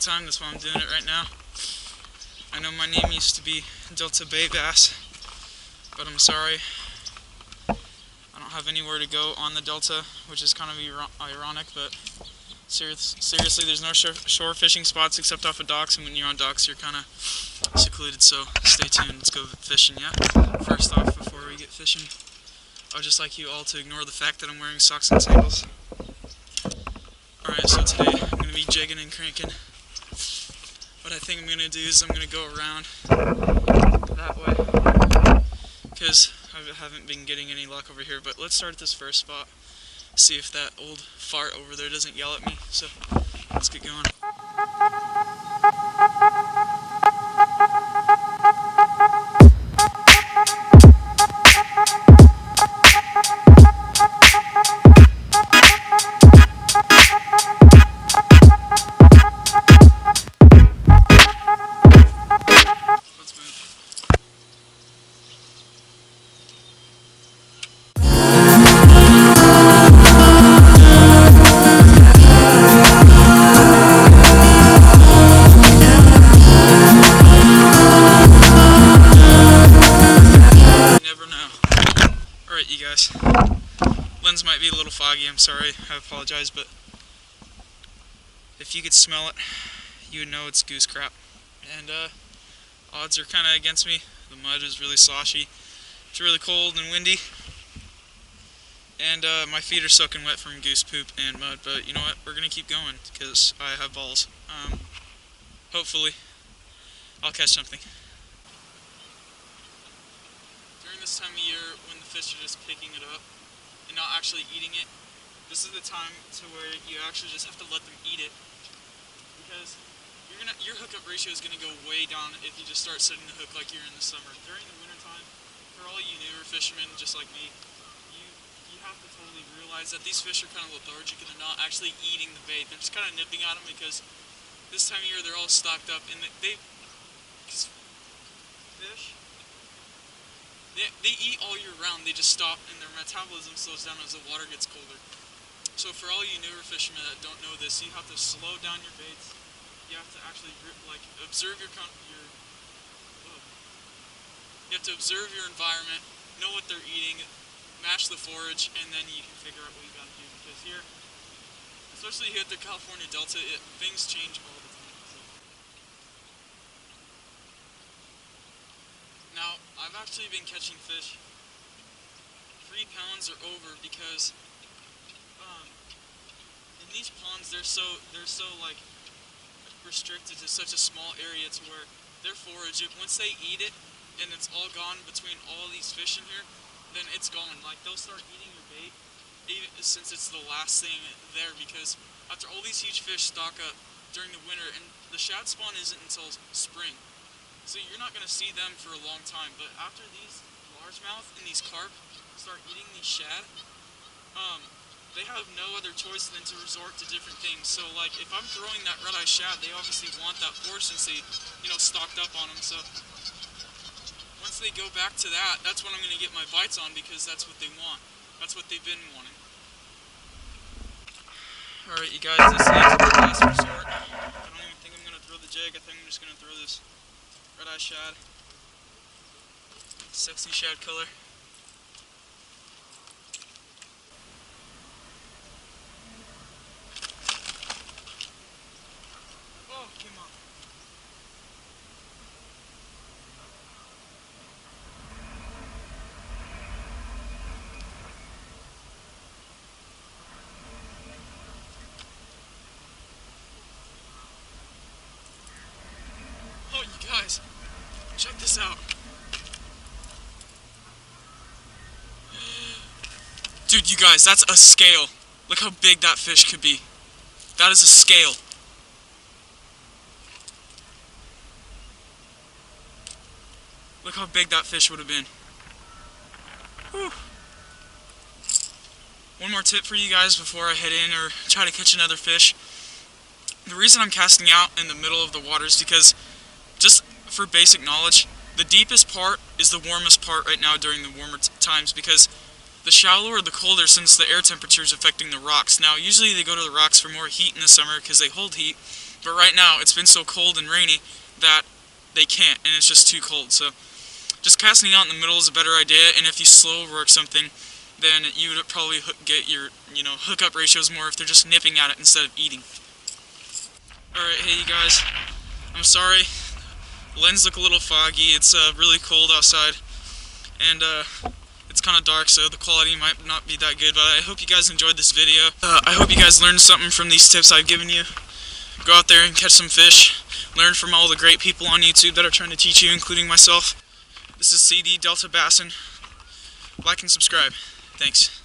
time, that's why I'm doing it right now. I know my name used to be Delta Bay Bass, but I'm sorry. I don't have anywhere to go on the Delta, which is kind of ironic, but seriously, there's no shore fishing spots except off of docks, and when you're on docks, you're kind of secluded, so stay tuned. Let's go fishing, yeah? First off, before we get fishing, I would just like you all to ignore the fact that I'm wearing socks and sandals. Alright, so today I'm going to be jigging and cranking. What I think I'm going to do is I'm going to go around that way, because I haven't been getting any luck over here. But let's start at this first spot, see if that old fart over there doesn't yell at me. So let's get going. Alright, you guys, lens might be a little foggy, I'm sorry, I apologize, but if you could smell it, you would know it's goose crap. And odds are kind of against me. The mud is really sloshy, it's really cold and windy, and my feet are soaking wet from goose poop and mud, but you know what, we're going to keep going, because I have balls. Hopefully, I'll catch something. During this time of year, when the fish are just picking it up and not actually eating it, this is the time to where you actually just have to let them eat it, because your hookup ratio is going to go way down if you just start setting the hook like you're in the summer. During the winter time, for all you newer fishermen just like me, you have to totally realize that these fish are kind of lethargic and they're not actually eating the bait. They're just kind of nipping at them because this time of year they're all stocked up, and because fish, they eat all year round. They just stop and their metabolism slows down as the water gets colder. So for all you newer fishermen that don't know this, you have to slow down your baits. You have to actually observe you have to observe your environment, know what they're eating, match the forage, and then you can figure out what you gotta do. Because here, especially here at the California Delta, things change all the time. So. Now, I've actually been catching fish 3 pounds or over, because in these ponds they're so like restricted to such a small area to where their forage, once they eat it and it's all gone between all these fish in here, then it's gone. Like, they'll start eating your bait even since it's the last thing there, because after all these huge fish stock up during the winter, and the shad spawn isn't until spring, so you're not going to see them for a long time. But after these largemouth and these carp start eating these shad, they have no other choice than to resort to different things. So like, if I'm throwing that red-eye shad, they obviously want that more since they, stocked up on them. So once they go back to that, that's when I'm going to get my bites on, because that's what they want. That's what they've been wanting. Alright, you guys, this is the last resort. I don't even think I'm going to throw the jig. I think I'm just going to throw this red-eye shad. Sexy shad color. Oh, came off. Oh, you guys, check this out. Dude, you guys, that's a scale. Look how big that fish could be. That is a scale. Look how big that fish would have been. Whew. One more tip for you guys before I head in or try to catch another fish. The reason I'm casting out in the middle of the water is because, just for basic knowledge, the deepest part is the warmest part right now during the warmer times, because the shallower the colder, since the air temperature is affecting the rocks. Now, usually they go to the rocks for more heat in the summer because they hold heat, But right now, it's been so cold and rainy that they can't, and it's just too cold. So just casting out in the middle is a better idea, and if you slow work something, then you would probably get your, hookup ratios more if they're just nipping at it instead of eating. Alright, hey you guys, I'm sorry. Lens look a little foggy. It's really cold outside, and it's kind of dark, so the quality might not be that good, but I hope you guys enjoyed this video. I hope you guys learned something from these tips I've given you. Go out there and catch some fish. Learn from all the great people on YouTube that are trying to teach you, including myself. This is CD Delta Bassin. Like and subscribe. Thanks.